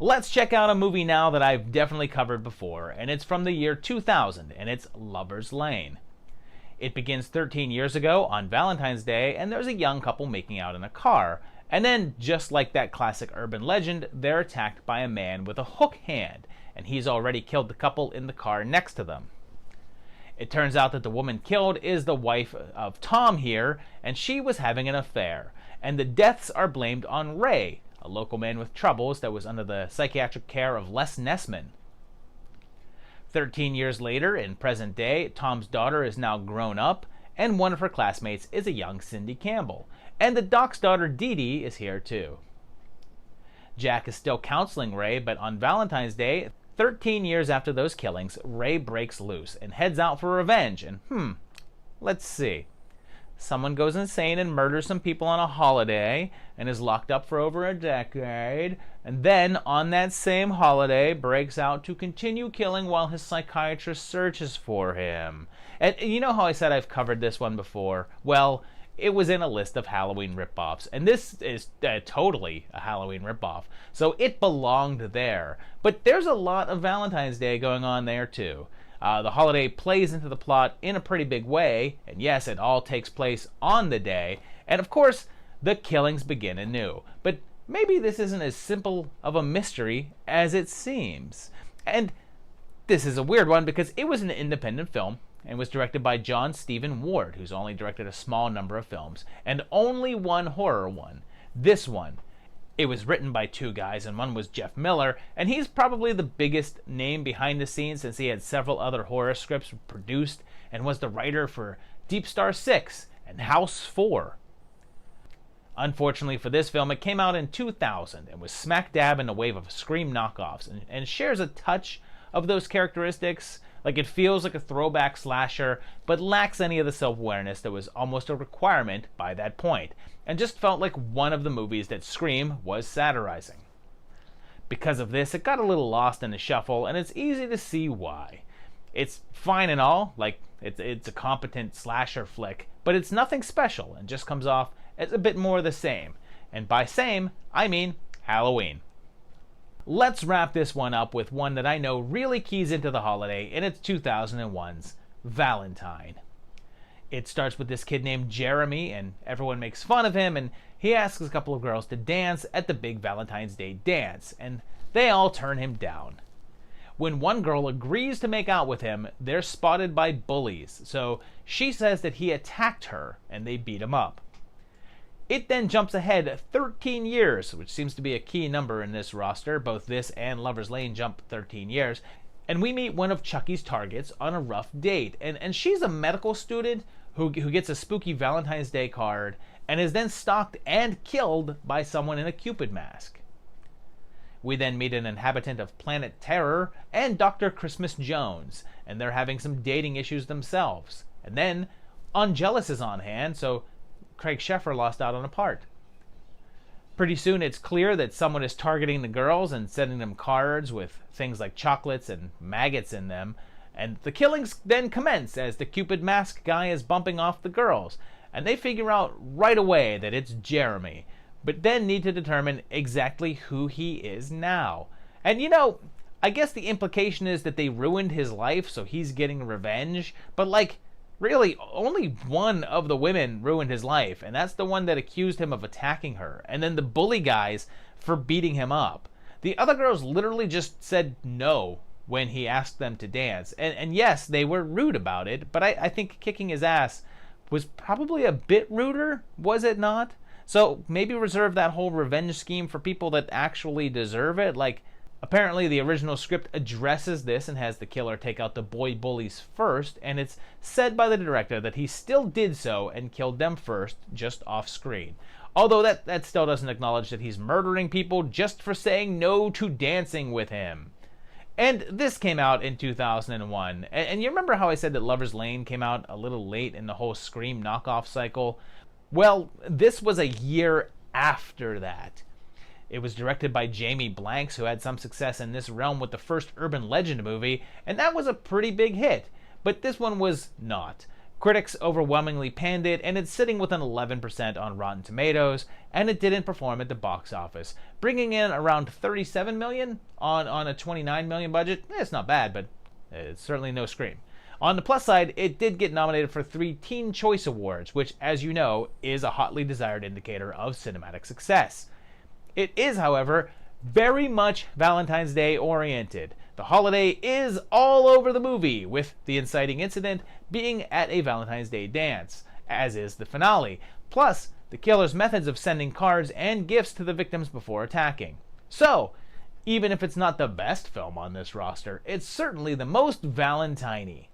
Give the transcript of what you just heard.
Let's check out a movie now that I've definitely covered before, and it's from the year 2000, and it's Lover's Lane. It begins 13 years ago on Valentine's Day, and there's a young couple making out in a car. And then, just like that classic urban legend, they're attacked by a man with a hook hand, and he's already killed the couple in the car next to them. It turns out that the woman killed is the wife of Tom here, and she was having an affair. And the deaths are blamed on Ray, a local man with troubles that was under the psychiatric care of Les Nessman. 13 years later, in present day, Tom's daughter is now grown up, and one of her classmates is a young Cindy Campbell. And the doc's daughter Dee Dee is here too. Jack is still counseling Ray, but on Valentine's Day, 13 years after those killings, Ray breaks loose and heads out for revenge. And let's see. Someone goes insane and murders some people on a holiday and is locked up for over a decade, and then on that same holiday breaks out to continue killing while his psychiatrist searches for him. And you know how I said I've covered this one before? Well, it was in a list of Halloween ripoffs, and this is totally a Halloween ripoff, so it belonged there. But there's a lot of Valentine's Day going on there too. The holiday plays into the plot in a pretty big way, and yes, it all takes place on the day, and of course, the killings begin anew. But maybe this isn't as simple of a mystery as it seems. And this is a weird one because it was an independent film and was directed by John Stephen Ward, who's only directed a small number of films, and only one horror one. This one. It was written by two guys, and one was Jeff Miller, and he's probably the biggest name behind the scenes since he had several other horror scripts produced and was the writer for Deep Star 6 and House 4. Unfortunately for this film, it came out in 2000 and was smack dab in a wave of Scream knockoffs and shares a touch of those characteristics. Like, it feels like a throwback slasher, but lacks any of the self-awareness that was almost a requirement by that point, and just felt like one of the movies that Scream was satirizing. Because of this, it got a little lost in the shuffle, and it's easy to see why. It's fine and all, like it's a competent slasher flick, but it's nothing special and just comes off as a bit more of the same. And by same, I mean Halloween. Let's wrap this one up with one that I know really keys into the holiday, and it's 2001's Valentine. It starts with this kid named Jeremy, and everyone makes fun of him, and he asks a couple of girls to dance at the big Valentine's Day dance, and they all turn him down. When one girl agrees to make out with him, they're spotted by bullies, so she says that he attacked her, and they beat him up. It then jumps ahead 13 years, which seems to be a key number in this roster. Both this and Lover's Lane jump 13 years. And we meet one of Chucky's targets on a rough date. And she's a medical student who gets a spooky Valentine's Day card and is then stalked and killed by someone in a Cupid mask. We then meet an inhabitant of Planet Terror and Dr. Christmas Jones, and they're having some dating issues themselves. And then Angelus is on hand, so Craig Sheffer lost out on a part. Pretty soon it's clear that someone is targeting the girls and sending them cards with things like chocolates and maggots in them, and the killings then commence as the Cupid mask guy is bumping off the girls, and they figure out right away that it's Jeremy, but then need to determine exactly who he is now. And you know, I guess the implication is that they ruined his life, so he's getting revenge, but like, really, only one of the women ruined his life, and that's the one that accused him of attacking her, and then the bully guys for beating him up. The other girls literally just said no when he asked them to dance, and yes, they were rude about it, but I think kicking his ass was probably a bit ruder, was it not? So maybe reserve that whole revenge scheme for people that actually deserve it. Like, apparently the original script addresses this and has the killer take out the boy bullies first, and it's said by the director that he still did so and killed them first, just off screen. Although that still doesn't acknowledge that he's murdering people just for saying no to dancing with him. And this came out in 2001. And you remember how I said that Lover's Lane came out a little late in the whole Scream knockoff cycle? Well, this was a year after that. It was directed by Jamie Blanks, who had some success in this realm with the first urban legend movie, and that was a pretty big hit. But this one was not. Critics overwhelmingly panned it, and it's sitting with an 11% on Rotten Tomatoes, and it didn't perform at the box office, bringing in around $37 million on a $29 million budget. It's not bad, but it's certainly no Scream. On the plus side, it did get nominated for 3 Teen Choice Awards, which, as you know, is a hotly desired indicator of cinematic success. It is, however, very much Valentine's Day oriented. The holiday is all over the movie, with the inciting incident being at a Valentine's Day dance, as is the finale, plus the killer's methods of sending cards and gifts to the victims before attacking. So, even if it's not the best film on this roster, it's certainly the most Valentine-y.